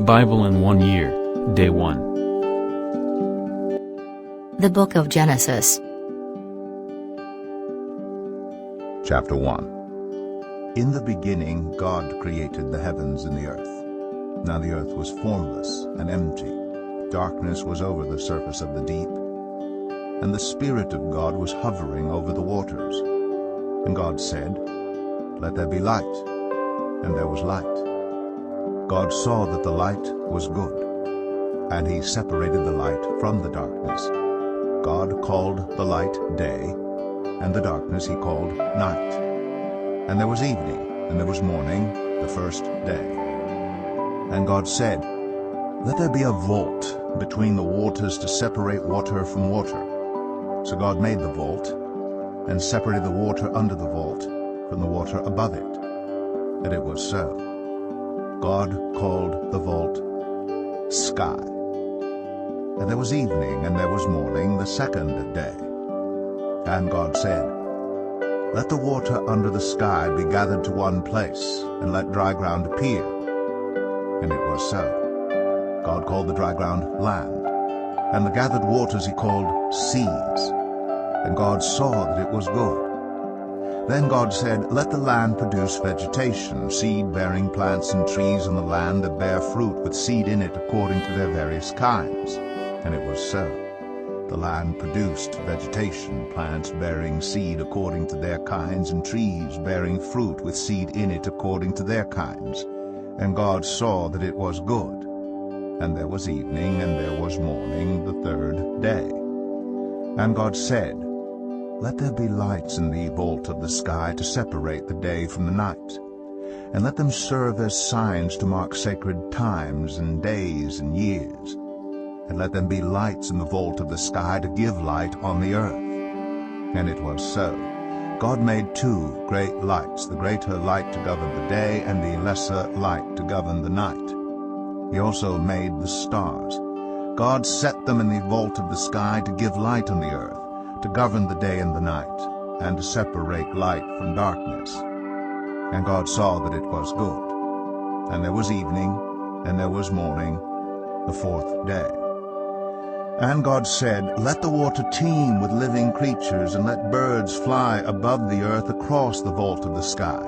Bible in 1 Year, Day 1. The Book of Genesis. Chapter 1. In the beginning God created the heavens and the earth. Now the earth was formless and empty. Darkness was over the surface of the deep, and the Spirit of God was hovering over the waters. And God said, "Let there be light." And there was light. God saw that the light was good, and he separated the light from the darkness. God called the light day, and the darkness he called night. And there was evening, and there was morning, the first day. And God said, "Let there be a vault between the waters to separate water from water." So God made the vault, and separated the water under the vault from the water above it. And it was so. God called the vault sky. And there was evening, and there was morning, the second day. And God said, "Let the water under the sky be gathered to one place, and let dry ground appear." And it was so. God called the dry ground land, and the gathered waters he called seas. And God saw that it was good. Then God said, "Let the land produce vegetation, seed-bearing plants and trees on the land that bear fruit with seed in it according to their various kinds." And it was so. The land produced vegetation, plants bearing seed according to their kinds, and trees bearing fruit with seed in it according to their kinds. And God saw that it was good. And there was evening, and there was morning, the third day. And God said, "Let there be lights in the vault of the sky to separate the day from the night, and let them serve as signs to mark sacred times and days and years. And let them be lights in the vault of the sky to give light on the earth." And it was so. God made two great lights, the greater light to govern the day, and the lesser light to govern the night. He also made the stars. God set them in the vault of the sky to give light on the earth, to govern the day and the night, and to separate light from darkness. And God saw that it was good. And there was evening, and there was morning, the fourth day. And God said, "Let the water teem with living creatures, and let birds fly above the earth across the vault of the sky."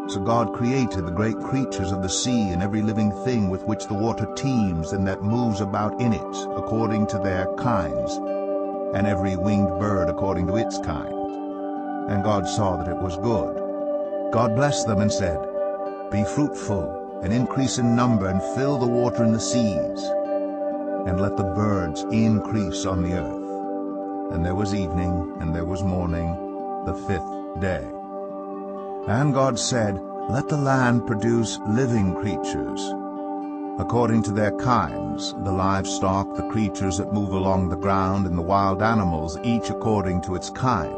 So God created the great creatures of the sea, and every living thing with which the water teems and that moves about in it, according to their kinds, and every winged bird according to its kind. And God saw that it was good. God blessed them and said, "Be fruitful, and increase in number, and fill the water in the seas, and let the birds increase on the earth." And there was evening, and there was morning, the fifth day. And God said, "Let the land produce living creatures, according to their kinds, the livestock, the creatures that move along the ground, and the wild animals, each according to its kind."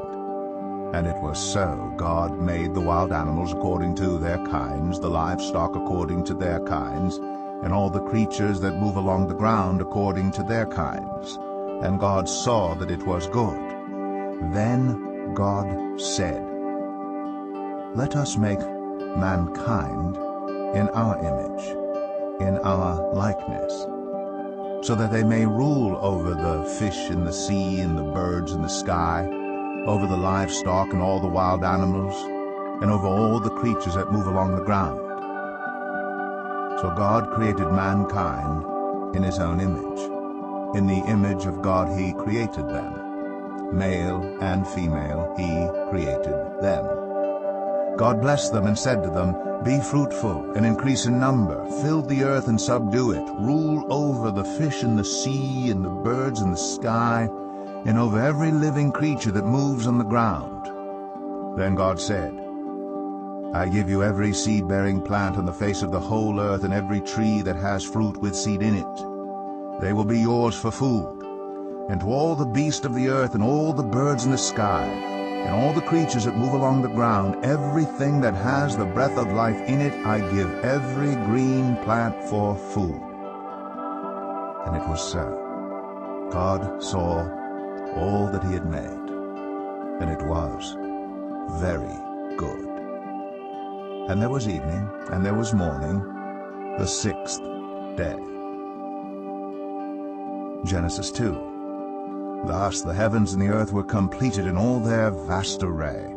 And it was so. God made the wild animals according to their kinds, the livestock according to their kinds, and all the creatures that move along the ground according to their kinds. And God saw that it was good. Then God said, "Let us make mankind in our image, in our likeness, so that they may rule over the fish in the sea and the birds in the sky, over the livestock and all the wild animals, and over all the creatures that move along the ground." So God created mankind in his own image. In the image of God he created them. Male and female he created them. God blessed them and said to them, "Be fruitful and increase in number, fill the earth and subdue it, rule over the fish in the sea and the birds in the sky, and over every living creature that moves on the ground." Then God said, "I give you every seed-bearing plant on the face of the whole earth, and every tree that has fruit with seed in it. They will be yours for food. And to all the beasts of the earth, and all the birds in the sky, and all the creatures that move along the ground, everything that has the breath of life in it, I give every green plant for food." And it was so. God saw all that he had made, and it was very good. And there was evening, and there was morning, the sixth day. Genesis 2. Thus the heavens and the earth were completed in all their vast array.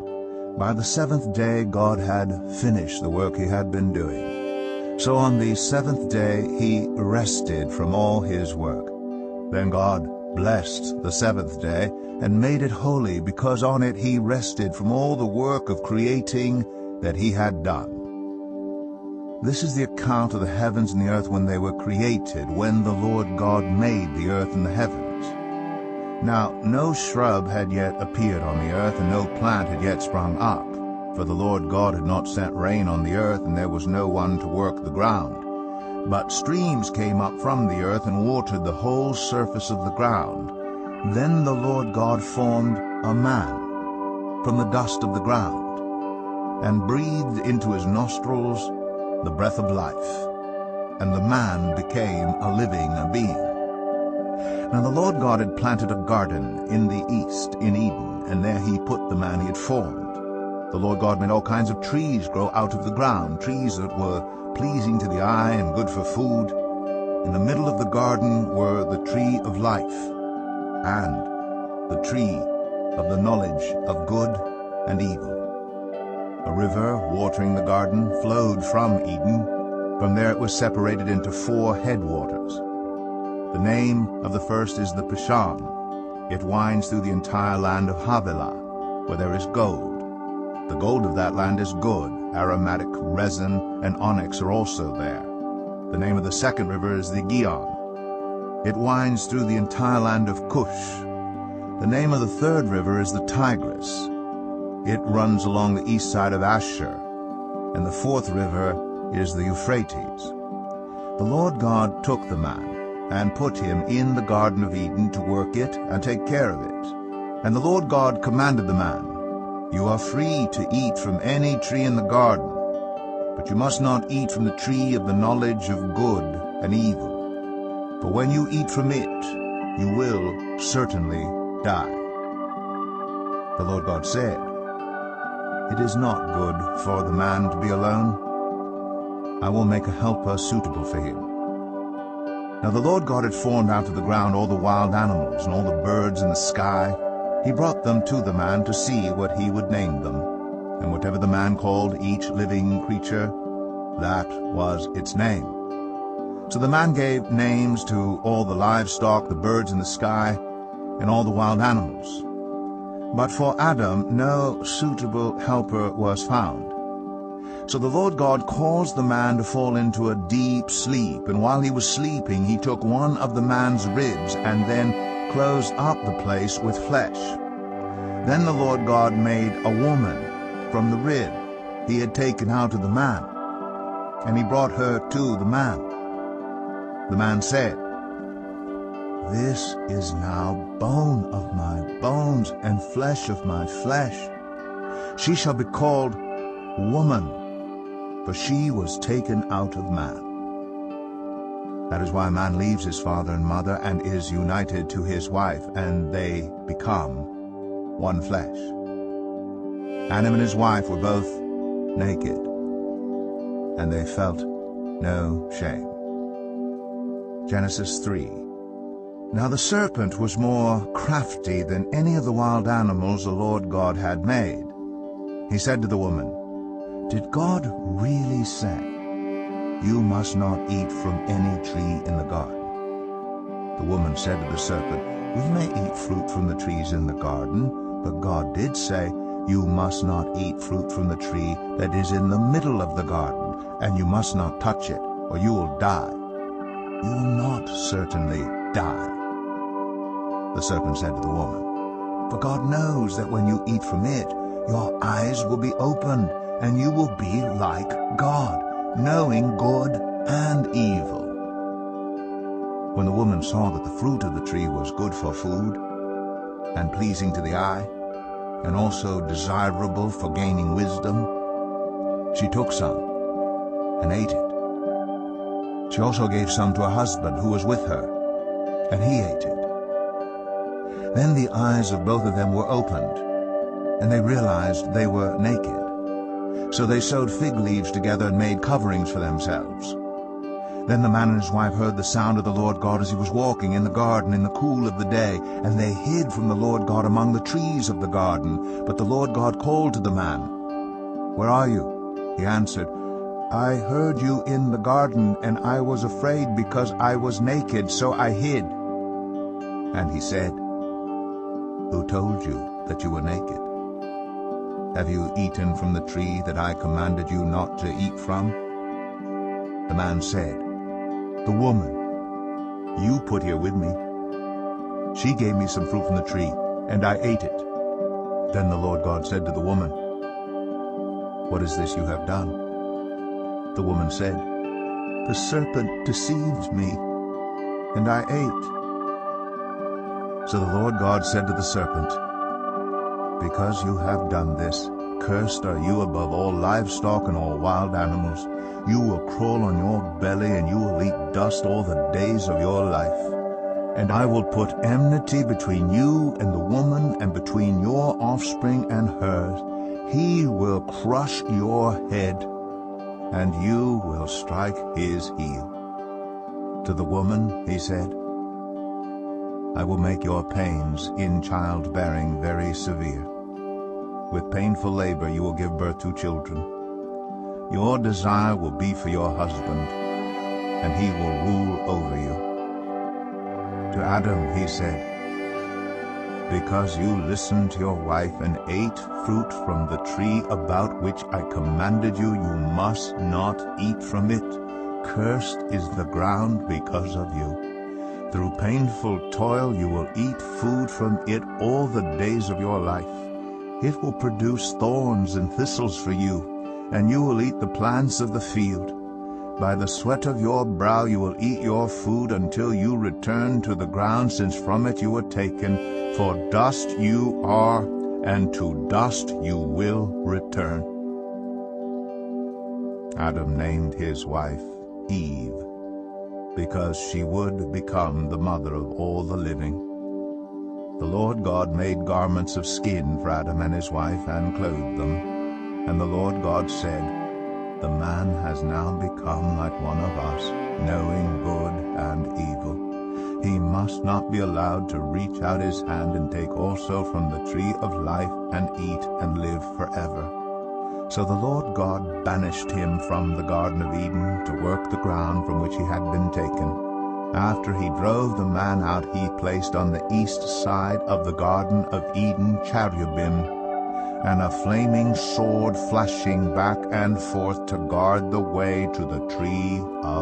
By the seventh day God had finished the work he had been doing. So on the seventh day he rested from all his work. Then God blessed the seventh day and made it holy, because on it he rested from all the work of creating that he had done. This is the account of the heavens and the earth when they were created, when the Lord God made the earth and the heavens. Now no shrub had yet appeared on the earth, and no plant had yet sprung up, for the Lord God had not sent rain on the earth, and there was no one to work the ground. But streams came up from the earth and watered the whole surface of the ground. Then the Lord God formed a man from the dust of the ground, and breathed into his nostrils the breath of life, and the man became a living being. Now the Lord God had planted a garden in the east, in Eden, and there he put the man he had formed. The Lord God made all kinds of trees grow out of the ground, trees that were pleasing to the eye and good for food. In the middle of the garden were the tree of life, and the tree of the knowledge of good and evil. A river watering the garden flowed from Eden. From there it was separated into 4 headwaters. The name of the first is the Pishon. It winds through the entire land of Havilah, where there is gold. The gold of that land is good. Aromatic resin and onyx are also there. The name of the second river is the Gihon. It winds through the entire land of Cush. The name of the third river is the Tigris. It runs along the east side of Asher. And the fourth river is the Euphrates. The Lord God took the man and put him in the Garden of Eden to work it and take care of it. And the Lord God commanded the man, "You are free to eat from any tree in the garden, but you must not eat from the tree of the knowledge of good and evil. For when you eat from it, you will certainly die." The Lord God said, "It is not good for the man to be alone. I will make a helper suitable for him." Now the Lord God had formed out of the ground all the wild animals and all the birds in the sky. He brought them to the man to see what he would name them. And whatever the man called each living creature, that was its name. So the man gave names to all the livestock, the birds in the sky, and all the wild animals. But for Adam no suitable helper was found. So the Lord God caused the man to fall into a deep sleep, and while he was sleeping he took one of the man's ribs and then closed up the place with flesh. Then the Lord God made a woman from the rib he had taken out of the man, and he brought her to the man. The man said, "This is now bone of my bones and flesh of my flesh. She shall be called woman, for she was taken out of man." That is why a man leaves his father and mother and is united to his wife, and they become one flesh. Adam and his wife were both naked, and they felt no shame. Genesis 3. Now the serpent was more crafty than any of the wild animals the Lord God had made. He said to the woman, "Did God really say, 'You must not eat from any tree in the garden'?" The woman said to the serpent, "We may eat fruit from the trees in the garden, but God did say, 'You must not eat fruit from the tree that is in the middle of the garden, and you must not touch it, or you will die.' You will not certainly die." The serpent said to the woman, "For God knows that when you eat from it, your eyes will be opened, and you will be like God, knowing good and evil." When the woman saw that the fruit of the tree was good for food, and pleasing to the eye, and also desirable for gaining wisdom, she took some and ate it. She also gave some to her husband who was with her, and he ate it. Then the eyes of both of them were opened, and they realized they were naked. So they sewed fig leaves together and made coverings for themselves. Then the man and his wife heard the sound of the Lord God as he was walking in the garden in the cool of the day, and they hid from the Lord God among the trees of the garden. But the Lord God called to the man, "Where are you?" He answered, "I heard you in the garden, and I was afraid because I was naked, so I hid." And he said, "Who told you that you were naked? Have you eaten from the tree that I commanded you not to eat from?" The man said, "The woman you put here with me, she gave me some fruit from the tree, and I ate it." Then the Lord God said to the woman, "What is this you have done?" The woman said, "The serpent deceived me, and I ate." So the Lord God said to the serpent, "Because you have done this, cursed are you above all livestock and all wild animals. You will crawl on your belly, and you will eat dust all the days of your life. And I will put enmity between you and the woman, and between your offspring and hers. He will crush your head, and you will strike his heel." To the woman he said, "I will make your pains in childbearing very severe. With painful labor you will give birth to children. Your desire will be for your husband, and he will rule over you." To Adam he said, "Because you listened to your wife and ate fruit from the tree about which I commanded you, you must not eat from it. Cursed is the ground because of you. Through painful toil you will eat food from it all the days of your life. It will produce thorns and thistles for you, and you will eat the plants of the field. By the sweat of your brow you will eat your food until you return to the ground, since from it you were taken. For dust you are, and to dust you will return." Adam named his wife Eve, because she would become the mother of all the living. The Lord God made garments of skin for Adam and his wife and clothed them. And the Lord God said, "The man has now become like one of us, knowing good and evil. He must not be allowed to reach out his hand and take also from the tree of life and eat and live forever." So the Lord God banished him from the Garden of Eden to work the ground from which he had been taken. After he drove the man out, he placed on the east side of the Garden of Eden cherubim and a flaming sword flashing back and forth to guard the way to the tree of